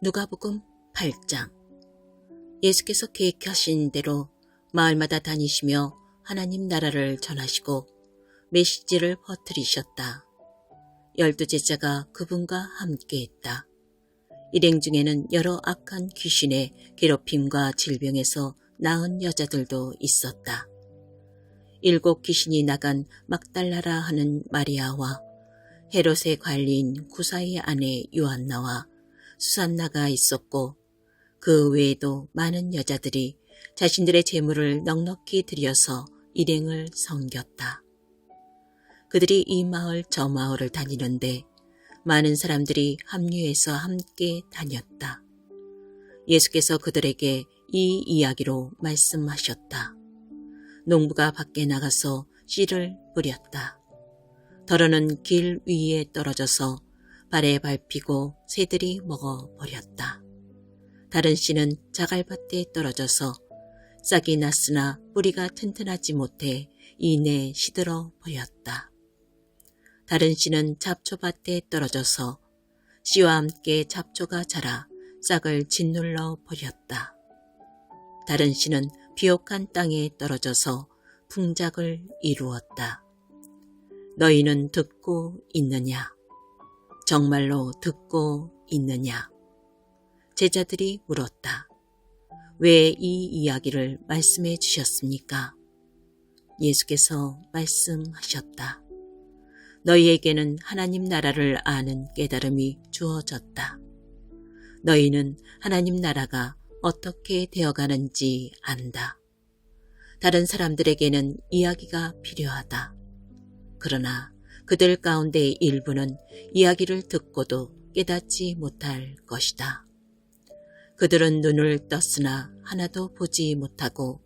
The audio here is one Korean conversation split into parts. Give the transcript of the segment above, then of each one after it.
누가복음 8장. 예수께서 계획하신 대로 마을마다 다니시며 하나님 나라를 전하시고 메시지를 퍼뜨리셨다. 12제자가 그분과 함께했다. 일행 중에는 여러 악한 귀신의 괴롭힘과 질병에서 나은 여자들도 있었다. 7 귀신이 나간 막달라라 하는 마리아와 헤롯의 관리인 구사의 아내 요한나와 수산나가 있었고, 그 외에도 많은 여자들이 자신들의 재물을 넉넉히 들여서 일행을 섬겼다. 그들이 이 마을 저 마을을 다니는데 많은 사람들이 합류해서 함께 다녔다. 예수께서 그들에게 이 이야기로 말씀하셨다. 농부가 밖에 나가서 씨를 뿌렸다. 덜어는 길 위에 떨어져서 발에 밟히고 새들이 먹어버렸다. 다른 씨는 자갈밭에 떨어져서 싹이 났으나 뿌리가 튼튼하지 못해 이내 시들어 버렸다. 다른 씨는 잡초밭에 떨어져서 씨와 함께 잡초가 자라 싹을 짓눌러 버렸다. 다른 씨는 비옥한 땅에 떨어져서 풍작을 이루었다. 너희는 듣고 있느냐? 정말로 듣고 있느냐? 제자들이 물었다. 왜 이 이야기를 말씀해 주셨습니까? 예수께서 말씀하셨다. 너희에게는 하나님 나라를 아는 깨달음이 주어졌다. 너희는 하나님 나라가 어떻게 되어가는지 안다. 다른 사람들에게는 이야기가 필요하다. 그러나 그들 가운데 일부는 이야기를 듣고도 깨닫지 못할 것이다. 그들은 눈을 떴으나 하나도 보지 못하고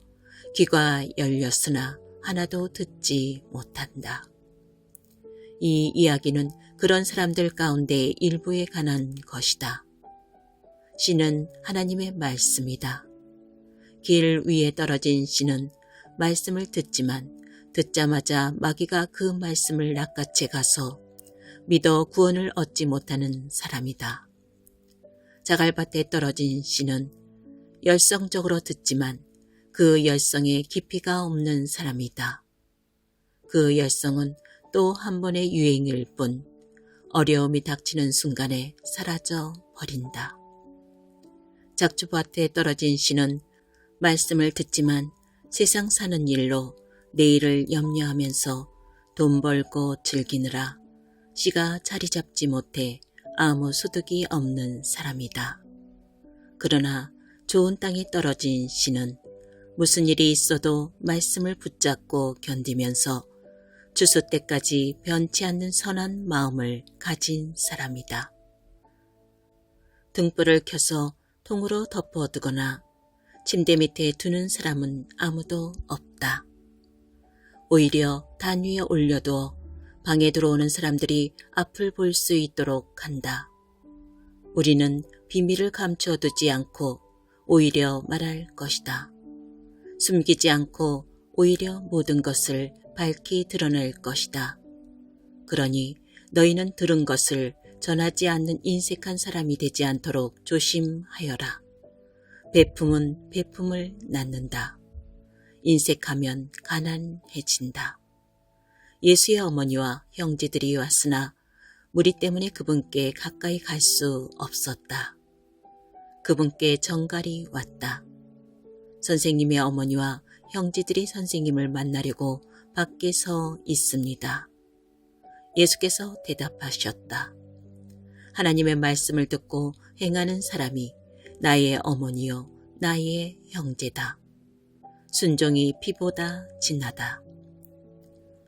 귀가 열렸으나 하나도 듣지 못한다. 이 이야기는 그런 사람들 가운데 일부에 관한 것이다. 씨는 하나님의 말씀이다. 길 위에 떨어진 씨는 말씀을 듣지만 듣자마자 마귀가 그 말씀을 낚아채 가서 믿어 구원을 얻지 못하는 사람이다. 자갈밭에 떨어진 씨는 열성적으로 듣지만 그 열성에 깊이가 없는 사람이다. 그 열성은 또 한 번의 유행일 뿐 어려움이 닥치는 순간에 사라져 버린다. 잡초밭에 떨어진 씨는 말씀을 듣지만 세상 사는 일로 내일을 염려하면서 돈 벌고 즐기느라 씨가 자리 잡지 못해 아무 소득이 없는 사람이다. 그러나 좋은 땅에 떨어진 씨는 무슨 일이 있어도 말씀을 붙잡고 견디면서 추수 때까지 변치 않는 선한 마음을 가진 사람이다. 등불을 켜서 통으로 덮어두거나 침대 밑에 두는 사람은 아무도 없다. 오히려 단 위에 올려두어 방에 들어오는 사람들이 앞을 볼 수 있도록 한다. 우리는 비밀을 감춰두지 않고 오히려 말할 것이다. 숨기지 않고 오히려 모든 것을 밝히 드러낼 것이다. 그러니 너희는 들은 것을 전하지 않는 인색한 사람이 되지 않도록 조심하여라. 베품은 베품을 낳는다. 인색하면 가난해진다. 예수의 어머니와 형제들이 왔으나 무리 때문에 그분께 가까이 갈 수 없었다. 그분께 정갈이 왔다. 선생님의 어머니와 형제들이 선생님을 만나려고 밖에 서 있습니다. 예수께서 대답하셨다. 하나님의 말씀을 듣고 행하는 사람이 나의 어머니요 나의 형제다. 순종이 피보다 진하다.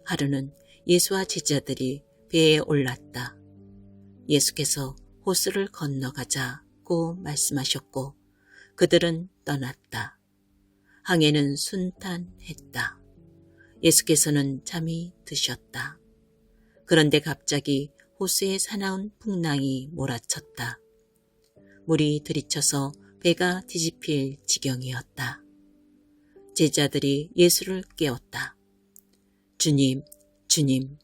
하루는 예수와 제자들이 배에 올랐다. 예수께서 호수를 건너가자고 말씀하셨고 그들은 떠났다. 항해는 순탄했다. 예수께서는 잠이 드셨다. 그런데 갑자기 호수에 사나운 풍랑이 몰아쳤다. 물이 들이쳐서 배가 뒤집힐 지경이었다. 제자들이 예수를 깨웠다. 주님, 주님,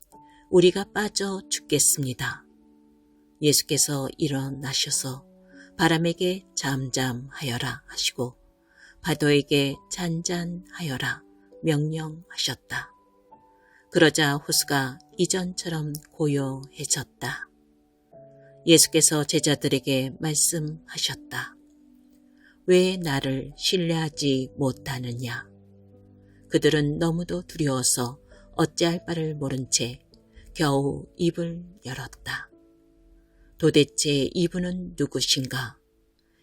우리가 빠져 죽겠습니다. 예수께서 일어나셔서 바람에게 잠잠하여라 하시고 파도에게 잔잔하여라 명령하셨다. 그러자 호수가 이전처럼 고요해졌다. 예수께서 제자들에게 말씀하셨다. 왜 나를 신뢰하지 못하느냐? 그들은 너무도 두려워서 어찌할 바를 모른 채 겨우 입을 열었다. 도대체 이분은 누구신가?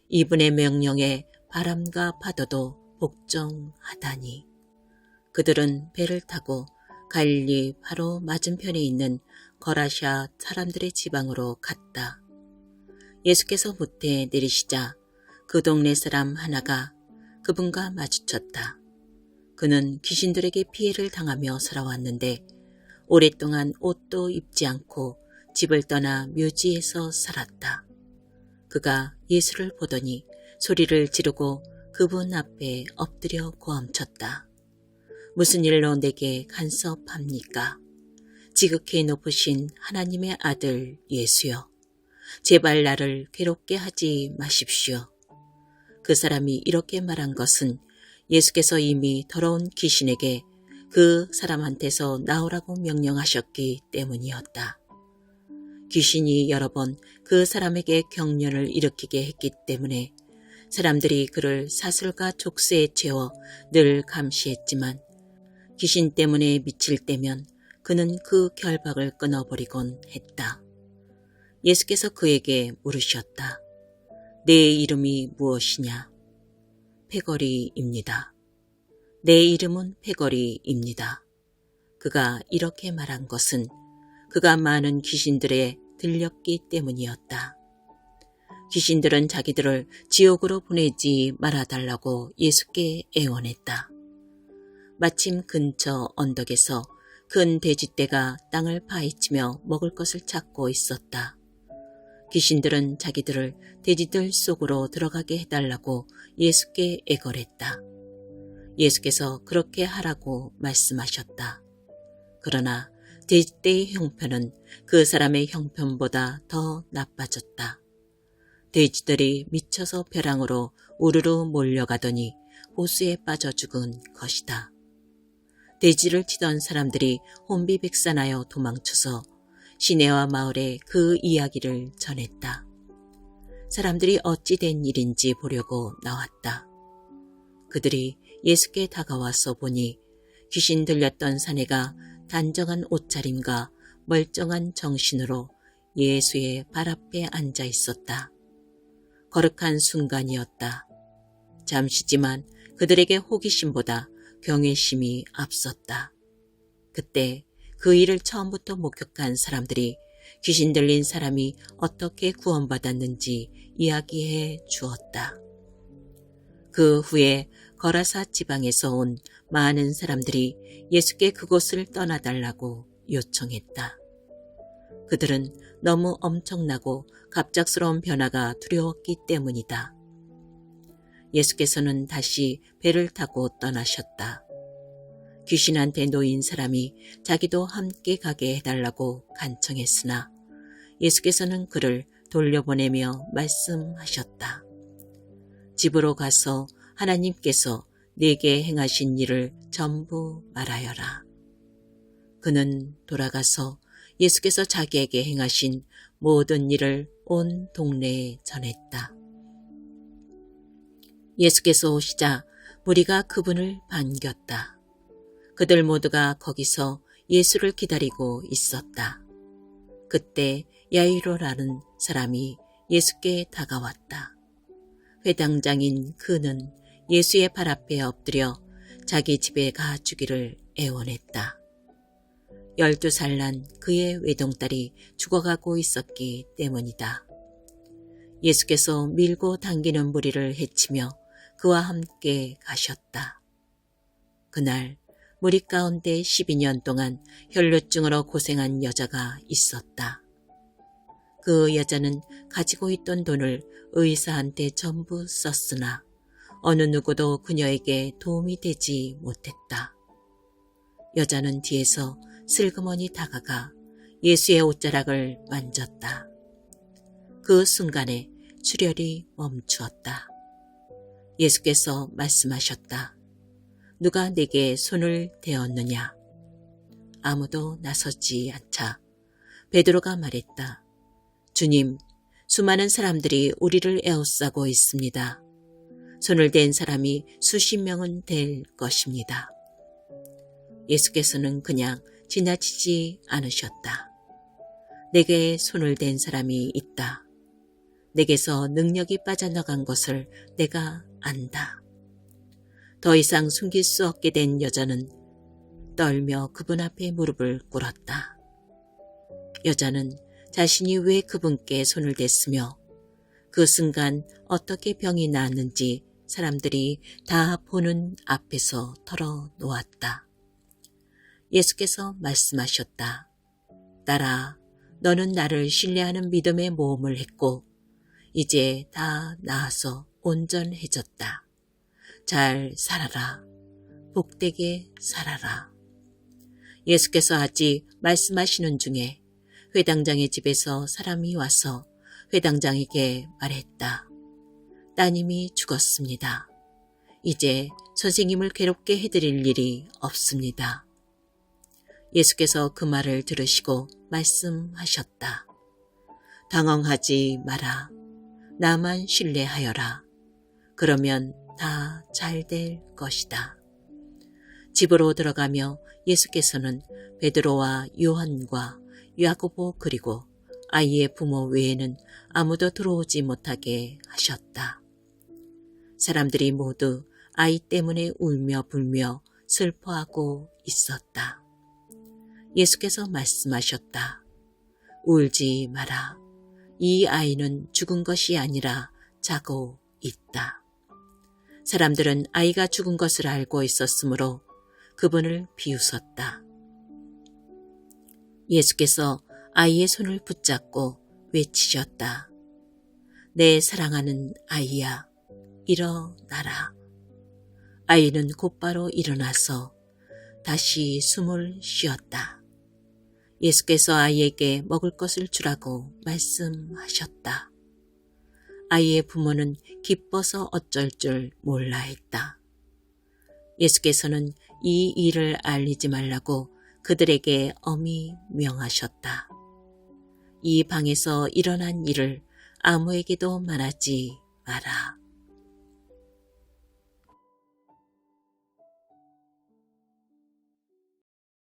이분의 명령에 바람과 파도도 복종하다니. 그들은 배를 타고 갈릴리 바로 맞은편에 있는 거라샤 사람들의 지방으로 갔다. 예수께서 모태 내리시자 그 동네 사람 하나가 그분과 마주쳤다. 그는 귀신들에게 피해를 당하며 살아왔는데 오랫동안 옷도 입지 않고 집을 떠나 묘지에서 살았다. 그가 예수를 보더니 소리를 지르고 그분 앞에 엎드려 고함쳤다. 무슨 일로 내게 간섭합니까? 지극히 높으신 하나님의 아들 예수여, 제발 나를 괴롭게 하지 마십시오. 그 사람이 이렇게 말한 것은 예수께서 이미 더러운 귀신에게 그 사람한테서 나오라고 명령하셨기 때문이었다. 귀신이 여러 번 그 사람에게 경련을 일으키게 했기 때문에 사람들이 그를 사슬과 족쇄에 채워 늘 감시했지만 귀신 때문에 미칠 때면 그는 그 결박을 끊어버리곤 했다. 예수께서 그에게 물으셨다. 내 이름이 무엇이냐? 패거리입니다. 내 이름은 패거리입니다. 그가 이렇게 말한 것은 그가 많은 귀신들에 들렸기 때문이었다. 귀신들은 자기들을 지옥으로 보내지 말아달라고 예수께 애원했다. 마침 근처 언덕에서 큰 돼지떼가 땅을 파헤치며 먹을 것을 찾고 있었다. 귀신들은 자기들을 돼지들 속으로 들어가게 해달라고 예수께 애걸했다. 예수께서 그렇게 하라고 말씀하셨다. 그러나 돼지떼의 형편은 그 사람의 형편보다 더 나빠졌다. 돼지들이 미쳐서 벼랑으로 우르르 몰려가더니 호수에 빠져 죽은 것이다. 돼지를 치던 사람들이 혼비백산하여 도망쳐서 시내와 마을에 그 이야기를 전했다. 사람들이 어찌 된 일인지 보려고 나왔다. 그들이 예수께 다가와서 보니 귀신 들렸던 사내가 단정한 옷차림과 멀쩡한 정신으로 예수의 발 앞에 앉아 있었다. 거룩한 순간이었다. 잠시지만 그들에게 호기심보다 경외심이 앞섰다. 그때 그 일을 처음부터 목격한 사람들이 귀신 들린 사람이 어떻게 구원받았는지 이야기해 주었다. 그 후에 거라사 지방에서 온 많은 사람들이 예수께 그곳을 떠나달라고 요청했다. 그들은 너무 엄청나고 갑작스러운 변화가 두려웠기 때문이다. 예수께서는 다시 배를 타고 떠나셨다. 귀신한테 놓인 사람이 자기도 함께 가게 해달라고 간청했으나 예수께서는 그를 돌려보내며 말씀하셨다. 집으로 가서 하나님께서 내게 행하신 일을 전부 말하여라. 그는 돌아가서 예수께서 자기에게 행하신 모든 일을 온 동네에 전했다. 예수께서 오시자 무리가 그분을 반겼다. 그들 모두가 거기서 예수를 기다리고 있었다. 그때 야이로라는 사람이 예수께 다가왔다. 회당장인 그는 예수의 발 앞에 엎드려 자기 집에 가주기를 애원했다. 12살 난 그의 외동딸이 죽어가고 있었기 때문이다. 예수께서 밀고 당기는 무리를 해치며 그와 함께 가셨다. 그날 무리 가운데 12년 동안 혈루증으로 고생한 여자가 있었다. 그 여자는 가지고 있던 돈을 의사한테 전부 썼으나 어느 누구도 그녀에게 도움이 되지 못했다. 여자는 뒤에서 슬그머니 다가가 예수의 옷자락을 만졌다. 그 순간에 출혈이 멈추었다. 예수께서 말씀하셨다. 누가 내게 손을 대었느냐? 아무도 나서지 않자 베드로가 말했다. 주님, 수많은 사람들이 우리를 에워싸고 있습니다. 손을 댄 사람이 수십 명은 될 것입니다. 예수께서는 그냥 지나치지 않으셨다. 내게 손을 댄 사람이 있다. 내게서 능력이 빠져나간 것을 내가 안다. 더 이상 숨길 수 없게 된 여자는 떨며 그분 앞에 무릎을 꿇었다. 여자는 자신이 왜 그분께 손을 댔으며 그 순간 어떻게 병이 나았는지 사람들이 다 보는 앞에서 털어놓았다. 예수께서 말씀하셨다. 딸아, 너는 나를 신뢰하는 믿음의 모험을 했고 이제 다 나아서 온전해졌다. 잘 살아라. 복되게 살아라. 예수께서 아직 말씀하시는 중에 회당장의 집에서 사람이 와서 회당장에게 말했다. 따님이 죽었습니다. 이제 선생님을 괴롭게 해드릴 일이 없습니다. 예수께서 그 말을 들으시고 말씀하셨다. 당황하지 마라. 나만 신뢰하여라. 그러면 다 잘 될 것이다. 집으로 들어가며 예수께서는 베드로와 요한과 야고보 그리고 아이의 부모 외에는 아무도 들어오지 못하게 하셨다. 사람들이 모두 아이 때문에 울며 불며 슬퍼하고 있었다. 예수께서 말씀하셨다. 울지 마라. 이 아이는 죽은 것이 아니라 자고 있다. 사람들은 아이가 죽은 것을 알고 있었으므로 그분을 비웃었다. 예수께서 아이의 손을 붙잡고 외치셨다. 내 사랑하는 아이야, 일어나라. 아이는 곧바로 일어나서 다시 숨을 쉬었다. 예수께서 아이에게 먹을 것을 주라고 말씀하셨다. 아이의 부모는 기뻐서 어쩔 줄 몰라 했다. 예수께서는 이 일을 알리지 말라고 그들에게 엄히 명하셨다. 이 방에서 일어난 일을 아무에게도 말하지 마라.